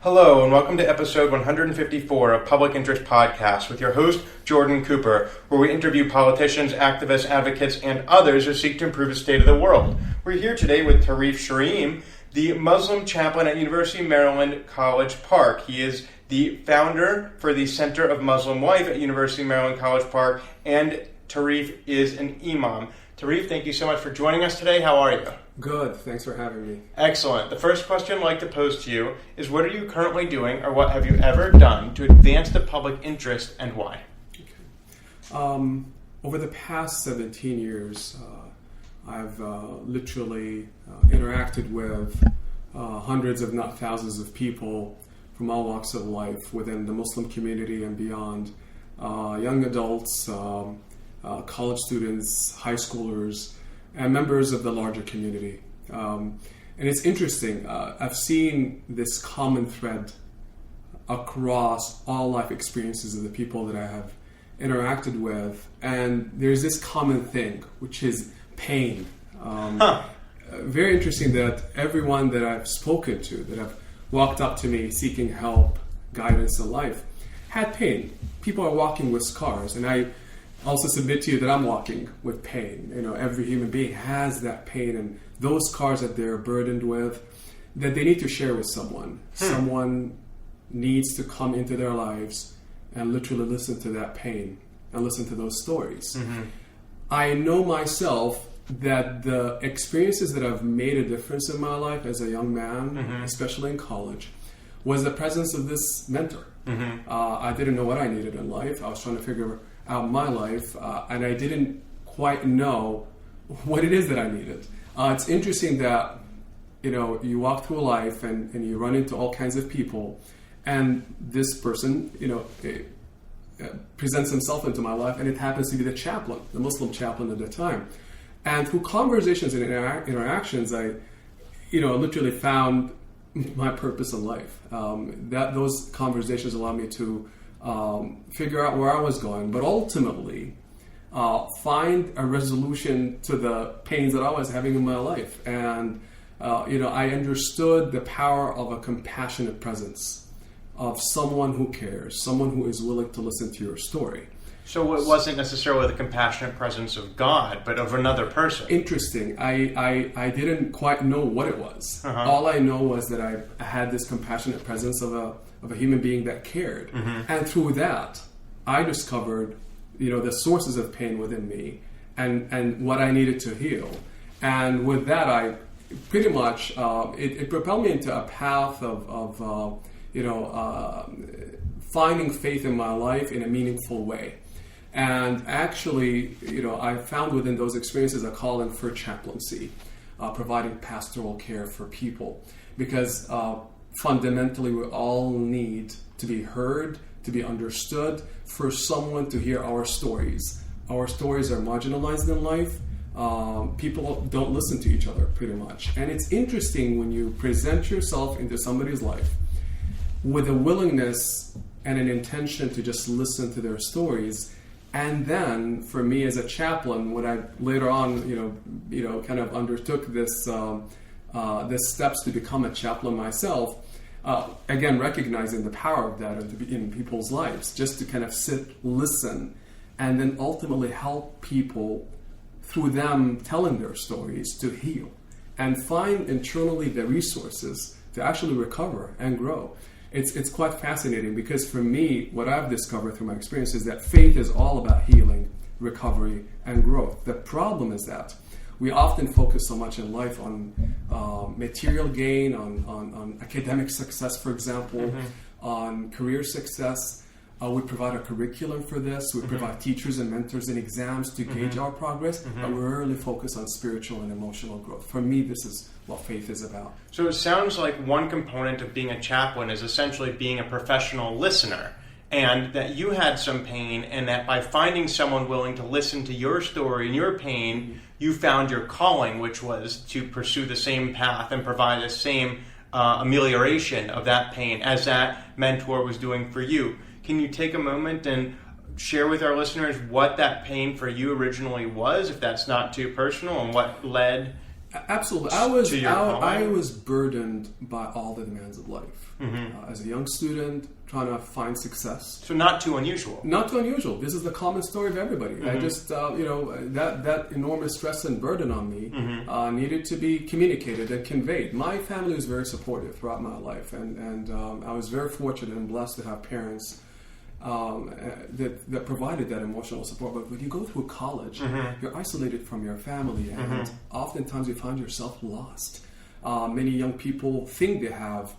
Hello, and welcome to episode 154 of Public Interest Podcast with your host, Jordan Cooper, where we interview politicians, activists, advocates, and others who seek to improve the state of the world. We're here today with Tariff Shraim, the Muslim chaplain at University of Maryland College Park. He is the founder for the Center of Muslim Life at University of Maryland College Park, and Tariff is an imam. Tariff, thank you so much for joining us today. How are you? Good. Thanks for having me. Excellent. The first question I'd like to pose to you is, what are you currently doing, or what have you ever done to advance the public interest, and why? Okay. Over the past 17 years, I've literally interacted with hundreds, if not thousands, of people from all walks of life within the Muslim community and beyond. Young adults, college students, high schoolers, and members of the larger community. And it's interesting, I've seen this common thread across all life experiences of the people that I have interacted with, and there's this common thing, which is pain. Very interesting that everyone that I've spoken to, that have walked up to me seeking help, guidance in life, had pain. People are walking with scars, and I also submit to you that I'm walking with pain. You know, every human being has that pain and those scars that they're burdened with that they need to share with someone. Someone needs to come into their lives and literally listen to that pain and listen to those stories. I know myself that the experiences that have made a difference in my life as a young man, especially in college, was the presence of this mentor. I didn't know what I needed in life. I was trying to figure out my life, and I didn't quite know what it is that I needed. It's interesting that, you know, you walk through life and you run into all kinds of people, and this person, you know, presents himself into my life, and it happens to be the chaplain, the Muslim chaplain at the time. And through conversations and interactions, I, you know, literally found my purpose in life. Those conversations allowed me to figure out where I was going, but ultimately find a resolution to the pains that I was having in my life. And you know, I understood the power of a compassionate presence, of someone who cares, someone who is willing to listen to your story. So it wasn't necessarily the compassionate presence of God, but of another person. Interesting. I didn't quite know what it was. All I know was that I had this compassionate presence of a human being that cared. And through that, I discovered, you know, the sources of pain within me and what I needed to heal. And with that, I pretty much, it propelled me into a path of you know, finding faith in my life in a meaningful way. And actually, you know, I found within those experiences a calling for chaplaincy, providing pastoral care for people, because fundamentally we all need to be heard, to be understood, for someone to hear our stories. Our stories are marginalized in life. People don't listen to each other pretty much. And it's interesting when you present yourself into somebody's life with a willingness and an intention to just listen to their stories. And then, for me as a chaplain, when I later on, you know, kind of undertook this steps to become a chaplain myself, again recognizing the power of that in people's lives, just to kind of sit, listen, and then ultimately help people through them telling their stories to heal and find internally the resources to actually recover and grow. It's quite fascinating, because for me, what I've discovered through my experience is that faith is all about healing, recovery, and growth. The problem is that we often focus so much in life on material gain, on academic success, for example, on career success. We provide a curriculum for this. We provide teachers and mentors and exams to gauge our progress, but we rarely focus on spiritual and emotional growth. For me, this is what faith is about. So it sounds like one component of being a chaplain is essentially being a professional listener, and that you had some pain, and that by finding someone willing to listen to your story and your pain, you found your calling, which was to pursue the same path and provide the same amelioration of that pain as that mentor was doing for you. Can you take a moment and share with our listeners what that pain for you originally was, if that's not too personal, and what led Absolutely. I was burdened by all the demands of life. As a young student, trying to find success. So not too unusual. Not too unusual. This is the common story of everybody. I just, that enormous stress and burden on me needed to be communicated and conveyed. My family was very supportive throughout my life, and I was very fortunate and blessed to have parents that provided that emotional support. But when you go through college, you're isolated from your family, and oftentimes you find yourself lost. Many young people think they have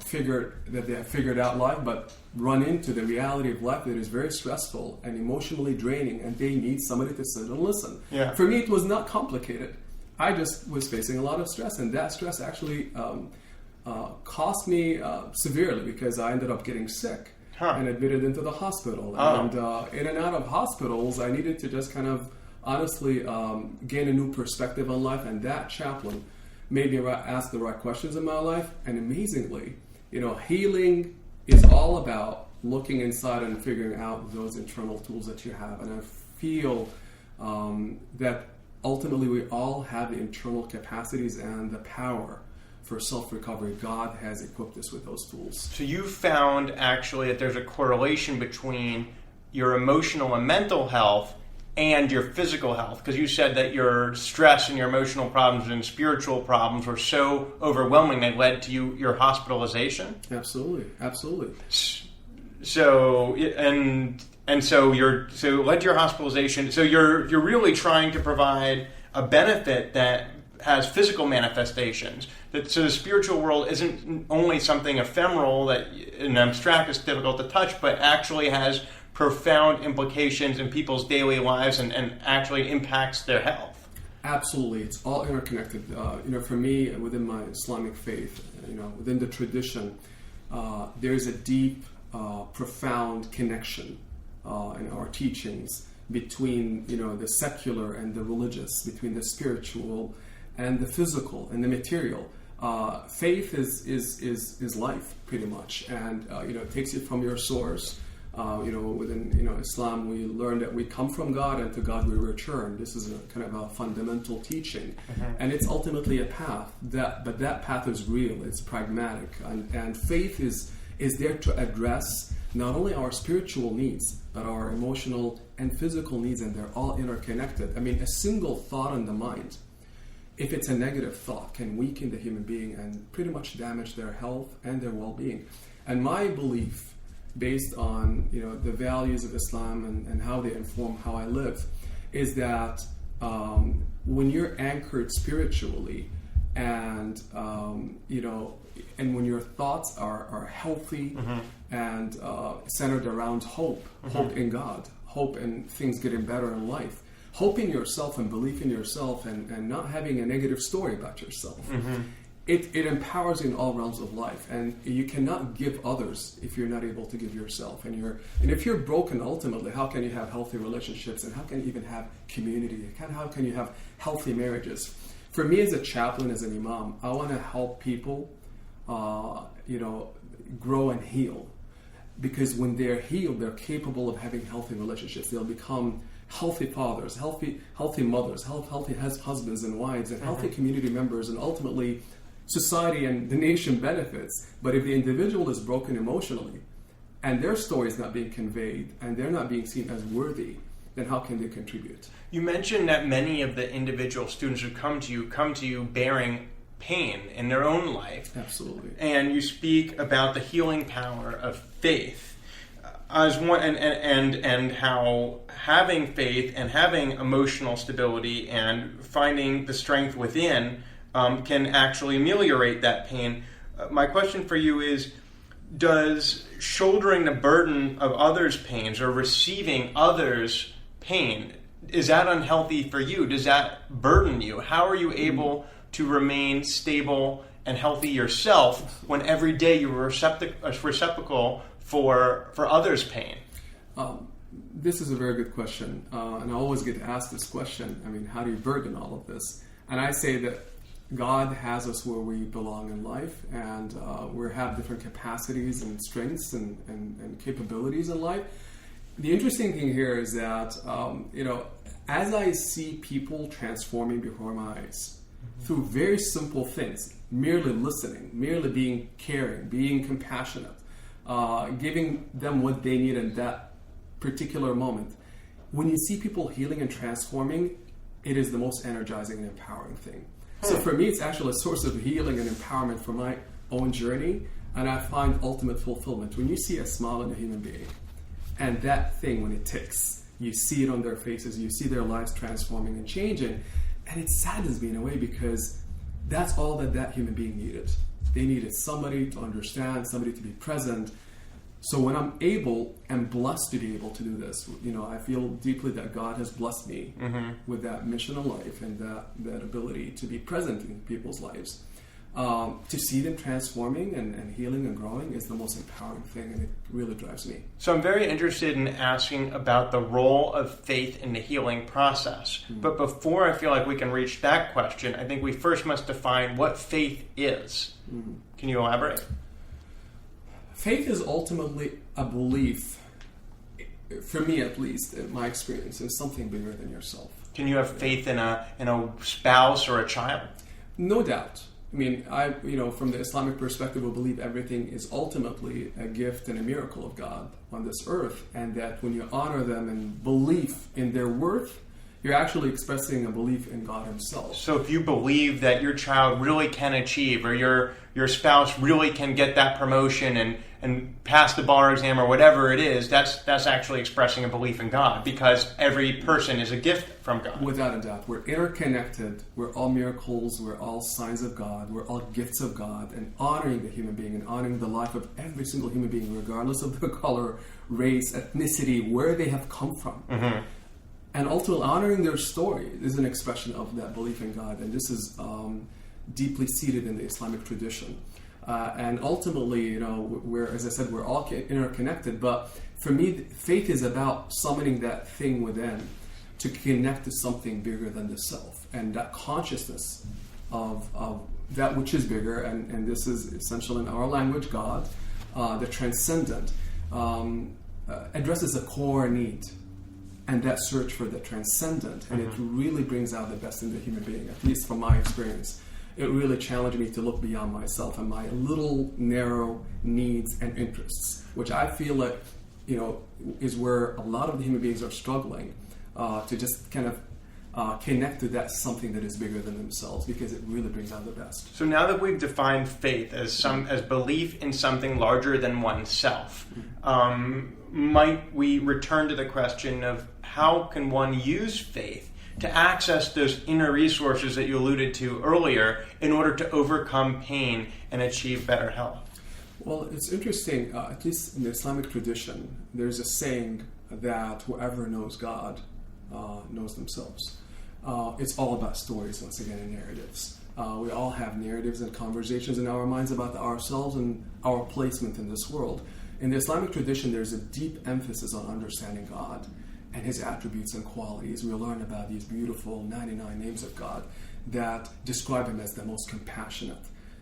figured out life, but run into the reality of life that is very stressful and emotionally draining, and they need somebody to sit and listen. Yeah. For me, it was not complicated. I just was facing a lot of stress, and that stress actually cost me severely, because I ended up getting sick and admitted into the hospital. And in and out of hospitals, I needed to just kind of honestly gain a new perspective on life, and that chaplain made me ask the right questions in my life. And amazingly, healing is all about looking inside and figuring out those internal tools that you have. And I feel that ultimately we all have the internal capacities and the power for self-recovery. God has equipped us with those tools. So you found actually that there's a correlation between your emotional and mental health and your physical health, because you said that your stress and your emotional problems and spiritual problems were so overwhelming that led to your hospitalization. Absolutely. So led to your hospitalization. So you're really trying to provide a benefit that has physical manifestations. So the spiritual world isn't only something ephemeral that and abstract is difficult to touch, but actually has profound implications in people's daily lives and actually impacts their health. Absolutely. It's all interconnected. For me, within my Islamic faith, within the tradition, there's a deep, profound connection in our teachings between, the secular and the religious, between the spiritual and the physical and the material. Faith is life, pretty much, and it takes you from your source. Within Islam, we learn that we come from God, and to God we return. This is a kind of a fundamental teaching, and it's ultimately a path. But that path is real. It's pragmatic, and faith is there to address not only our spiritual needs, but our emotional and physical needs, and they're all interconnected. I mean, a single thought in the mind, if it's a negative thought, can weaken the human being and pretty much damage their health and their well-being. And my belief, based on the values of Islam and how they inform how I live, is that when you're anchored spiritually, and and when your thoughts are healthy and centered around hope in God, hope in things getting better in life, hope in yourself and belief in yourself, and not having a negative story about yourself. It empowers you in all realms of life, and you cannot give others if you're not able to give yourself. And if you're broken, ultimately, how can you have healthy relationships, and how can you even have community? How can you have healthy marriages? For me, as a chaplain, as an imam, I want to help people, grow and heal, because when they're healed, they're capable of having healthy relationships. They'll become healthy fathers, healthy mothers, healthy husbands and wives, and healthy community members, and ultimately society and the nation benefits. But if the individual is broken emotionally and their story is not being conveyed and they're not being seen as worthy, then how can they contribute? You mentioned that many of the individual students who come to you bearing pain in their own life. Absolutely. And you speak about the healing power of faith. And how having faith and having emotional stability and finding the strength within can actually ameliorate that pain. My question for you is, does shouldering the burden of others' pains or receiving others' pain, is that unhealthy for you? Does that burden you? How are you able to remain stable and healthy yourself when every day you're receptacle for others' pain? This is a very good question, and I always get asked this question. I mean, how do you burden all of this? And I say that God has us where we belong in life, and we have different capacities and strengths and capabilities in life. The interesting thing here is that, as I see people transforming before my eyes, through very simple things, merely listening, merely being caring, being compassionate, giving them what they need in that particular moment. When you see people healing and transforming, it is the most energizing and empowering thing. So for me, it's actually a source of healing and empowerment for my own journey, and I find ultimate fulfillment. When you see a smile in a human being, and that thing, when it ticks, you see it on their faces, you see their lives transforming and changing, and it saddens me in a way because that's all that human being needed. They needed somebody to understand, somebody to be present. So when I'm able and blessed to be able to do this, I feel deeply that God has blessed me with that mission of life and that ability to be present in people's lives. To see them transforming and healing and growing is the most empowering thing, and it really drives me. So I'm very interested in asking about the role of faith in the healing process. But before I feel like we can reach that question, I think we first must define what faith is. Can you elaborate? Faith is ultimately a belief, for me at least, in my experience, in something bigger than yourself. Can you have faith in a spouse or a child? No doubt. I mean, from the Islamic perspective, we believe everything is ultimately a gift and a miracle of God on this earth, and that when you honor them and belief in their worth, you're actually expressing a belief in God Himself. So if you believe that your child really can achieve, or your spouse really can get that promotion and pass the bar exam or whatever it is, that's actually expressing a belief in God, because every person is a gift from God. Without a doubt. We're interconnected. We're all miracles. We're all signs of God. We're all gifts of God. And honoring the human being and honoring the life of every single human being, regardless of their color, race, ethnicity, where they have come from. And ultimately honoring their story is an expression of that belief in God. And this is deeply seated in the Islamic tradition. And ultimately, as I said, we're all interconnected. But for me, faith is about summoning that thing within to connect to something bigger than the self. And that consciousness of that which is bigger, and this is essential in our language, God, the transcendent, addresses a core need. And that search for the transcendent, and it really brings out the best in the human being, at least from my experience. It really challenged me to look beyond myself and my little narrow needs and interests, which I feel like, is where a lot of the human beings are struggling to just kind of connect to that something that is bigger than themselves, because it really brings out the best. So now that we've defined faith as belief in something larger than oneself, might we return to the question of how can one use faith to access those inner resources that you alluded to earlier in order to overcome pain and achieve better health? Well, it's interesting, at least in the Islamic tradition, there's a saying that whoever knows God knows themselves. It's all about stories, once again, and narratives. We all have narratives and conversations in our minds about ourselves and our placement in this world. In the Islamic tradition, there's a deep emphasis on understanding God and His attributes and qualities. We learn about these beautiful 99 names of God that describe Him as the most compassionate,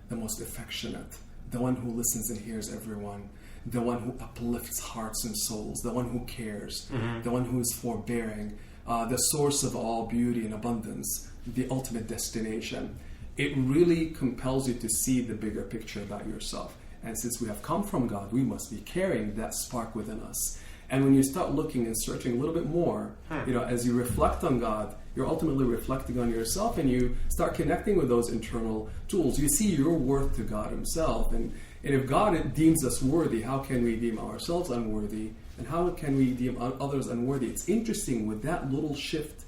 the most affectionate, the one who listens and hears everyone, the one who uplifts hearts and souls, the one who cares, the one who is forbearing, the source of all beauty and abundance, the ultimate destination. It really compels you to see the bigger picture about yourself. And since we have come from God, we must be carrying that spark within us. And when you start looking and searching a little bit more, as you reflect on God, you're ultimately reflecting on yourself, and you start connecting with those internal tools. You see your worth to God Himself. And if God deems us worthy, how can we deem ourselves unworthy? And how can we deem others unworthy? It's interesting with that little shift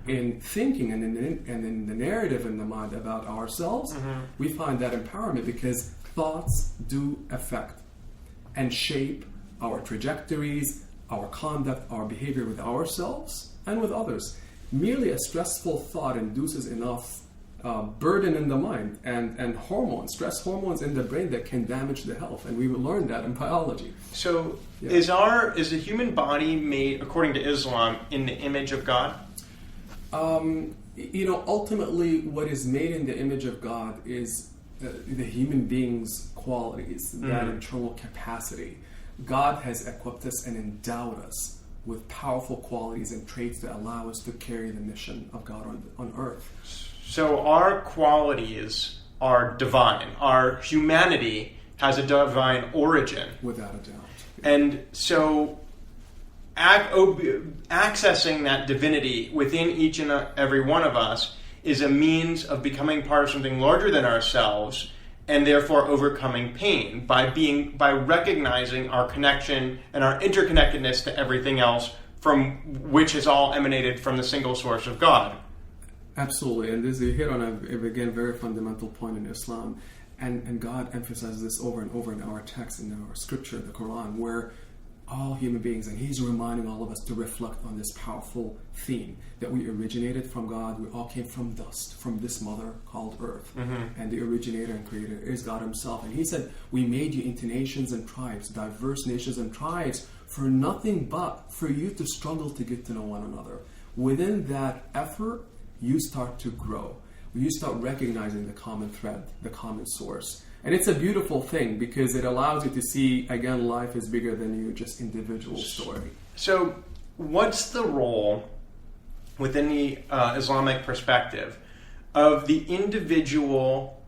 in thinking and in the narrative in the mind about ourselves, we find that empowerment, because thoughts do affect and shape our trajectories, our conduct, our behavior with ourselves and with others. Merely a stressful thought induces enough burden in the mind and hormones, stress hormones in the brain that can damage the health. And we will learn that in biology. So is the human body made, according to Islam, in the image of God? Ultimately what is made in the image of God is the human being's qualities, that internal capacity. God has equipped us and endowed us with powerful qualities and traits that allow us to carry the mission of God on earth. So our qualities are divine. Our humanity has a divine origin. Without a doubt. And so accessing that divinity within each and every one of us is a means of becoming part of something larger than ourselves, and therefore overcoming pain by recognizing our connection and our interconnectedness to everything else, from which is all emanated from the single source of God. Absolutely, and this you hit on a again very fundamental point in Islam, and God emphasizes this over and over in our text, in our scripture, the Quran, where all human beings, and He's reminding all of us to reflect on this powerful theme that we originated from God. We all came from dust, from this mother called Earth, and the originator and creator is God Himself. And He said, "We made you into nations and tribes, diverse nations and tribes, for nothing but for you to struggle to get to know one another." Within that effort, you start to grow. You start recognizing the common thread, the common source. And it's a beautiful thing because it allows you to see, again, life is bigger than your just individual story. So what's the role within the Islamic perspective of the individual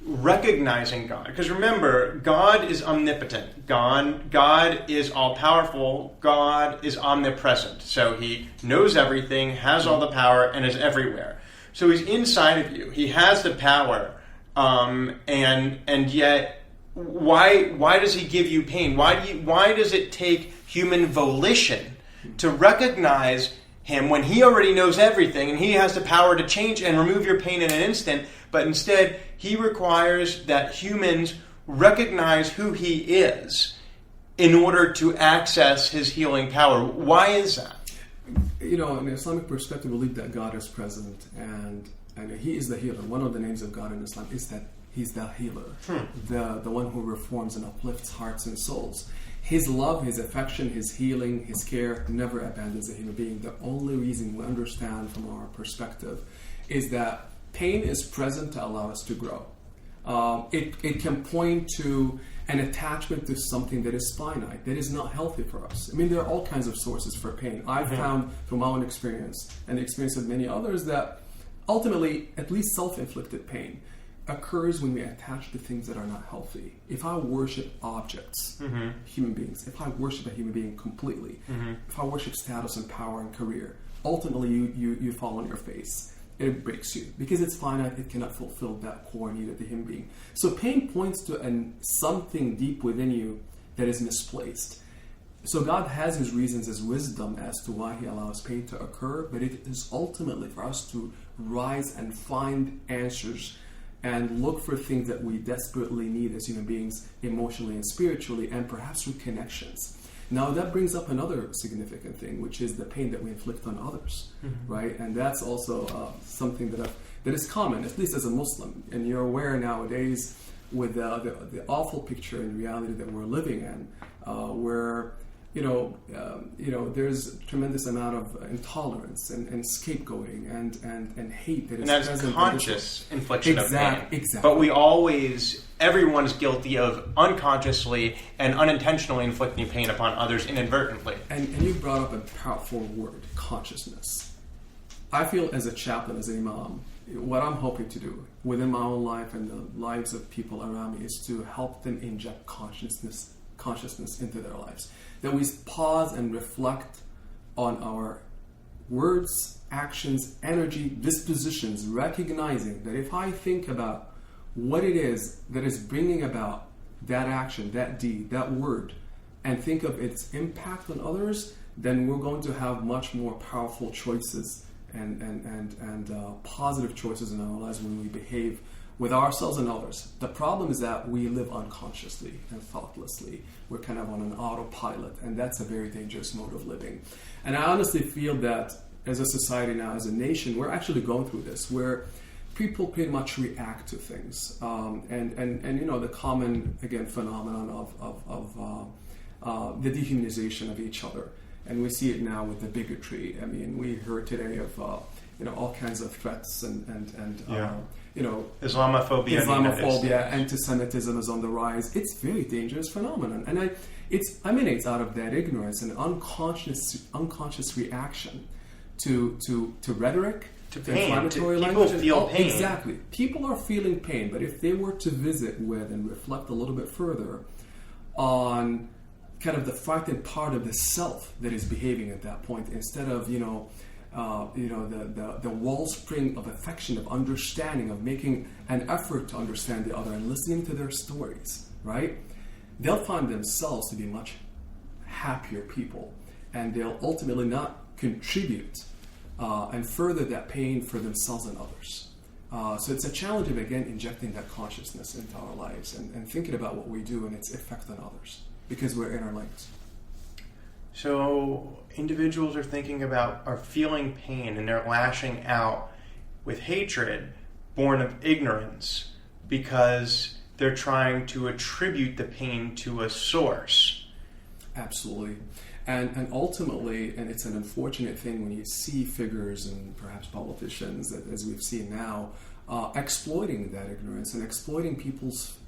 recognizing God? Because remember, God is omnipotent. God is all-powerful. God is omnipresent. So He knows everything, has all the power, and is everywhere. So He's inside of you. He has the power. And yet, why does He give you pain? Why does it take human volition to recognize Him when He already knows everything and He has the power to change and remove your pain in an instant? But instead, He requires that humans recognize who He is in order to access His healing power. Why is that? You know, in the Islamic perspective, we believe that God is present and He is the healer. One of the names of God in Islam is that He's the healer, the one who reforms and uplifts hearts and souls. His love, His affection, His healing, His care never abandons a human being. The only reason we understand from our perspective is that pain is present to allow us to grow. It can point to an attachment to something that is finite, that is not healthy for us. I mean, there are all kinds of sources for pain. I've found from my own experience and the experience of many others that ultimately, at least self-inflicted pain occurs when we attach to things that are not healthy. If I worship objects, human beings, if I worship a human being completely, if I worship status and power and career, ultimately you fall on your face. It breaks you because it's finite. It cannot fulfill that core need of the human being. So pain points to something deep within you that is misplaced. So God has His reasons, His wisdom as to why He allows pain to occur, but it is ultimately for us to rise and find answers and look for things that we desperately need as human beings, emotionally and spiritually, and perhaps through connections. Now that brings up another significant thing, which is the pain that we inflict on others, right? And that's also something that is common, at least as a Muslim. And you're aware nowadays with the awful picture and reality that we're living in, where there's a tremendous amount of intolerance and scapegoating and hate that is present. And that's conscious infliction of pain. Exactly. But everyone's guilty of unconsciously and unintentionally inflicting pain upon others inadvertently. And you brought up a powerful word, consciousness. I feel as a chaplain, as an imam, what I'm hoping to do within my own life and the lives of people around me is to help them inject consciousness into their lives. That we pause and reflect on our words, actions, energy, dispositions, recognizing that if I think about what it is that is bringing about that action, that deed, that word, and think of its impact on others, then we're going to have much more powerful choices and positive choices in our lives when we behave with ourselves and others. The problem is that we live unconsciously and thoughtlessly. We're kind of on an autopilot, and that's a very dangerous mode of living. And I honestly feel that as a society now, as a nation, we're actually going through this, where people pretty much react to things. And you know, the common, again, phenomenon of the dehumanization of each other. And we see it now with the bigotry. I mean, we heard today of all kinds of threats and Islamophobia, anti-Semitism is on the rise. It's a very dangerous phenomenon, and it emanates out of that ignorance and unconscious reaction to rhetoric, to pain. Inflammatory People language. feel pain. Exactly. People are feeling pain, but if they were to visit with and reflect a little bit further on kind of the frightened part of the self that is behaving at that point, instead of the wellspring of affection, of understanding, of making an effort to understand the other and listening to their stories, right? They'll find themselves to be much happier people, and they'll ultimately not contribute and further that pain for themselves and others. So it's a challenge of, again, injecting that consciousness into our lives and thinking about what we do and its effect on others, because we're interlinked. So individuals are feeling pain, and they're lashing out with hatred born of ignorance because they're trying to attribute the pain to a source. Absolutely. And ultimately, and it's an unfortunate thing when you see figures and perhaps politicians, as we've seen now, exploiting that ignorance and exploiting people's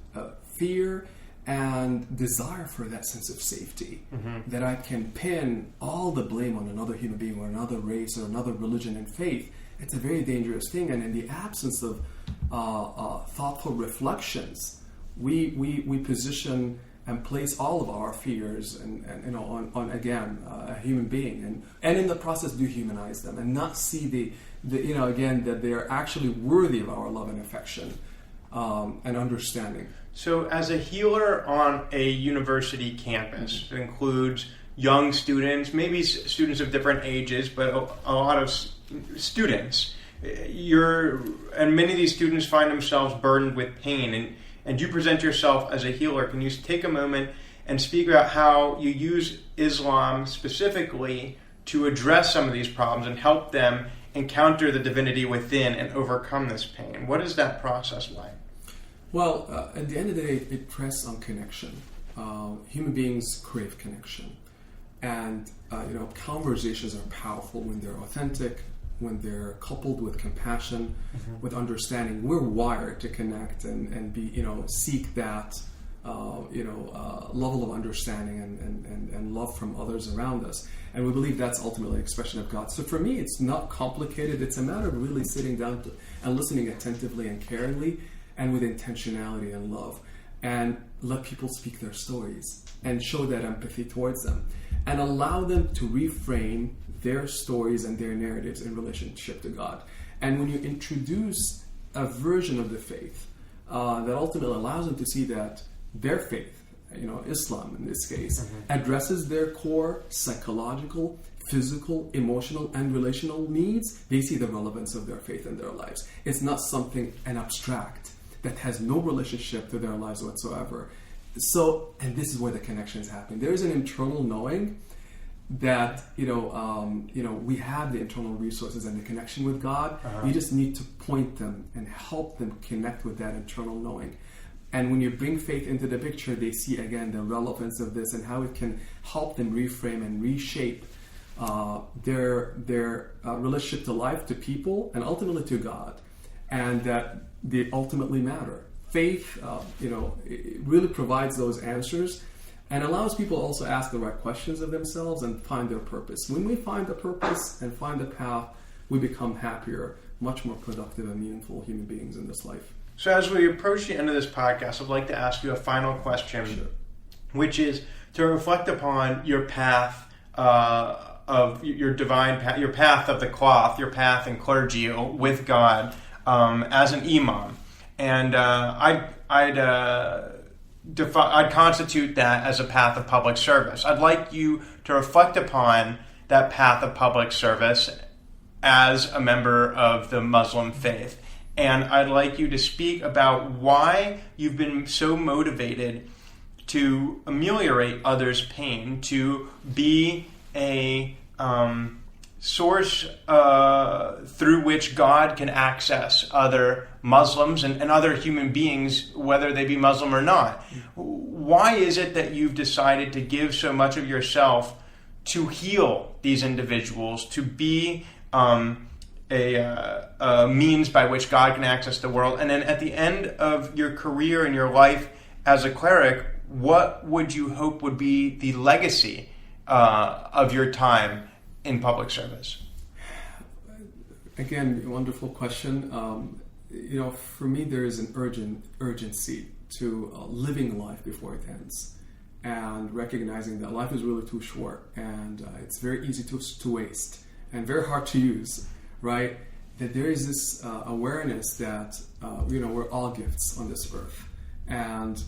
fear and desire for that sense of safety, that I can pin all the blame on another human being or another race or another religion and faith. It's a very dangerous thing, and in the absence of thoughtful reflections, we position and place all of our fears on again a human being, and in the process dehumanize them and not see that they are actually worthy of our love and affection and understanding. So as a healer on a university campus, it includes young students, maybe students of different ages, but a lot of students. And many of these students find themselves burdened with pain, and you present yourself as a healer. Can you take a moment and speak about how you use Islam specifically to address some of these problems and help them encounter the divinity within and overcome this pain? What is that process like? Well, at the end of the day, it rests on connection. Human beings crave connection. And, conversations are powerful when they're authentic, when they're coupled with compassion, with understanding. We're wired to connect and be, seek that, level of understanding and love from others around us. And we believe that's ultimately an expression of God. So for me, it's not complicated. It's a matter of really sitting down and listening attentively and caringly and with intentionality and love. And let people speak their stories and show that empathy towards them. And allow them to reframe their stories and their narratives in relationship to God. And when you introduce a version of the faith that ultimately allows them to see that their faith, Islam in this case, addresses their core psychological, physical, emotional, and relational needs, they see the relevance of their faith in their lives. It's not an abstract that has no relationship to their lives whatsoever. So, and this is where the connection is happening. There is an internal knowing that we have the internal resources and the connection with God. You just need to point them and help them connect with that internal knowing. And when you bring faith into the picture, they see again the relevance of this and how it can help them reframe and reshape their relationship to life, to people, and ultimately to God, and that they ultimately matter. Faith, it really provides those answers and allows people also ask the right questions of themselves and find their purpose. When we find the purpose and find the path, we become happier, much more productive and meaningful human beings in this life. So as we approach the end of this podcast, I'd like to ask you a final question, which is to reflect upon your path of your divine path, your path of the cloth, your path in clergy with God as an imam. And I'd constitute that as a path of public service. I'd like you to reflect upon that path of public service as a member of the Muslim faith. And I'd like you to speak about why you've been so motivated to ameliorate others' pain, to be a source through which God can access other Muslims and other human beings, whether they be Muslim or not. Why is it that you've decided to give so much of yourself to heal these individuals, to be a means by which God can access the world? And then at the end of your career and your life as a cleric, what would you hope would be the legacy of your time in public service? Again, wonderful question. For me, there is an urgency to living life before it ends, and recognizing that life is really too short, and it's very easy to waste and very hard to use, right? That there is this awareness that we're all gifts on this earth, and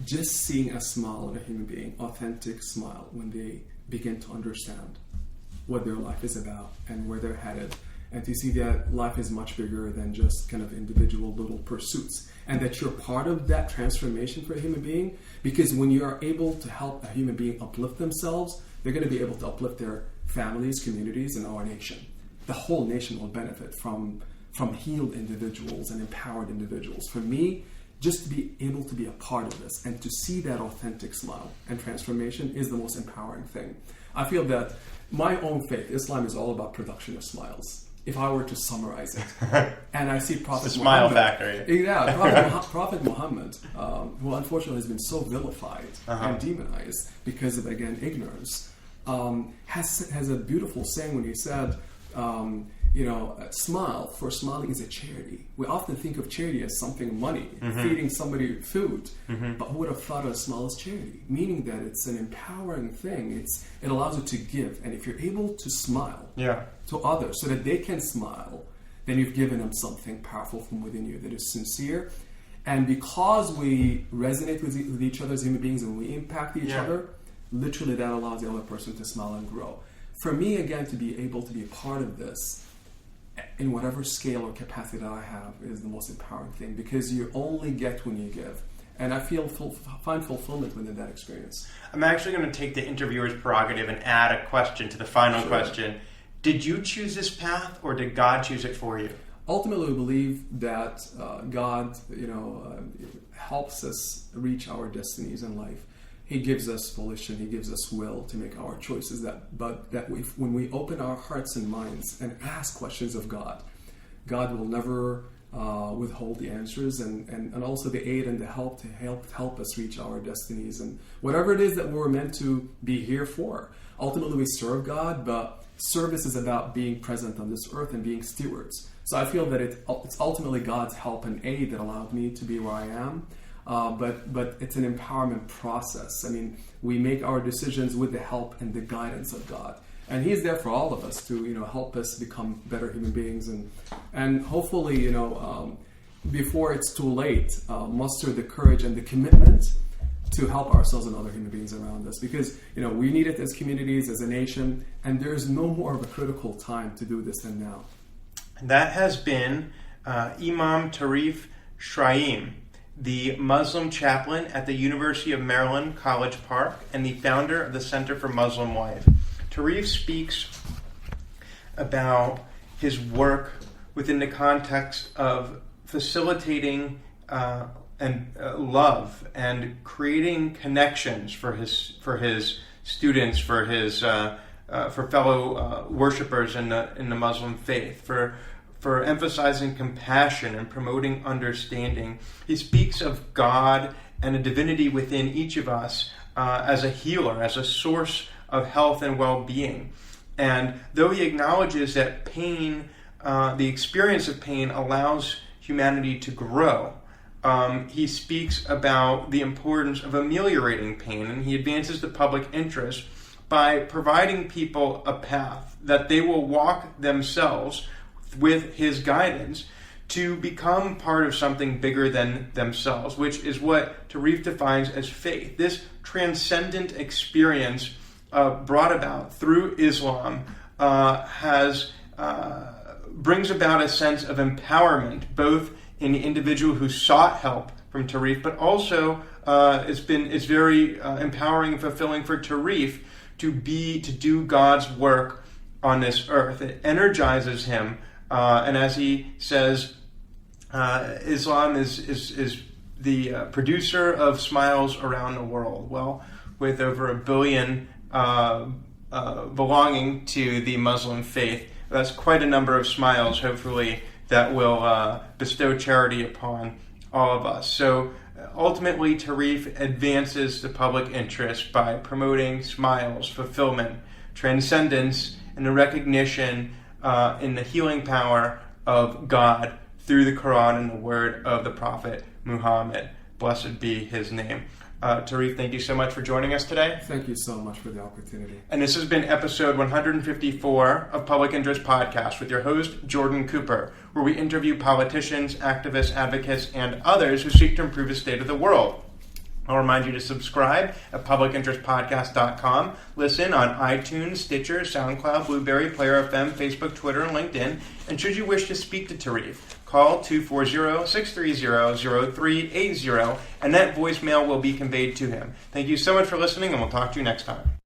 just seeing a smile on a human being, authentic smile, when they begin to understand what their life is about and where they're headed, and to see that life is much bigger than just kind of individual little pursuits, and that you're part of that transformation for a human being. Because when you are able to help a human being uplift themselves, they're going to be able to uplift their families, communities, and our nation. The whole nation will benefit from healed individuals and empowered individuals. For me, just to be able to be a part of this and to see that authentic smile and transformation is the most empowering thing. I feel that my own faith, Islam, is all about production of smiles. If I were to summarize it, and I see Prophet it's the smile Muhammad, factory. Yeah, Prophet Muhammad, who unfortunately has been so vilified and demonized because of, again, ignorance, has a beautiful saying when he said, smile, for smiling is a charity. We often think of charity as something money, feeding somebody food, but who would have thought a smile is charity? Meaning that it's an empowering thing. It allows you to give, and if you're able to smile to others so that they can smile, then you've given them something powerful from within you that is sincere. And because we resonate with each other as human beings and we impact each other, literally that allows the other person to smile and grow. For me, again, to be able to be a part of this in whatever scale or capacity that I have is the most empowering thing, because you only get when you give. And I find fulfillment within that experience. I'm actually going to take the interviewer's prerogative and add a question to the final question. Did you choose this path, or did God choose it for you? Ultimately, we believe that God, helps us reach our destinies in life. He gives us volition, He gives us will to make our choices. When we open our hearts and minds and ask questions of God, God will never withhold the answers, and also the aid and the help to help us reach our destinies and whatever it is that we're meant to be here for. Ultimately, we serve God, but service is about being present on this earth and being stewards. So I feel that it's ultimately God's help and aid that allowed me to be where I am. But it's an empowerment process. I mean, we make our decisions with the help and the guidance of God, and He's there for all of us to help us become better human beings, and hopefully before it's too late, muster the courage and the commitment to help ourselves and other human beings around us, because we need it as communities, as a nation, and there's no more of a critical time to do this than now. That has been Imam Tariff Shraim, the Muslim chaplain at the University of Maryland, College Park, and the founder of the Center for Muslim Life. Tariff speaks about his work within the context of facilitating and love and creating connections for his students, for fellow worshipers in the Muslim faith, for emphasizing compassion and promoting understanding. He speaks of God and a divinity within each of us as a healer, as a source of health and well-being. And though he acknowledges that pain, the experience of pain, allows humanity to grow, he speaks about the importance of ameliorating pain, and he advances the public interest by providing people a path that they will walk themselves with his guidance to become part of something bigger than themselves, which is what Tariff defines as faith. This transcendent experience brought about through Islam brings about a sense of empowerment, both in the individual who sought help from Tariff, but also it's very empowering and fulfilling for Tariff to do God's work on this earth. It energizes him. And as he says, Islam is the producer of smiles around the world. Well, with over 1 billion belonging to the Muslim faith, that's quite a number of smiles, hopefully, that will bestow charity upon all of us. So ultimately, Tariff advances the public interest by promoting smiles, fulfillment, transcendence, and the recognition in the healing power of God through the Quran and the word of the Prophet Muhammad. Blessed be his name. Tariff, thank you so much for joining us today. Thank you so much for the opportunity. And this has been episode 154 of Public Interest Podcast with your host, Jordan Cooper, where we interview politicians, activists, advocates, and others who seek to improve the state of the world. I'll remind you to subscribe at publicinterestpodcast.com. Listen on iTunes, Stitcher, SoundCloud, Blueberry, Player FM, Facebook, Twitter, and LinkedIn. And should you wish to speak to Tariff, call 240-630-0380, and that voicemail will be conveyed to him. Thank you so much for listening, and we'll talk to you next time.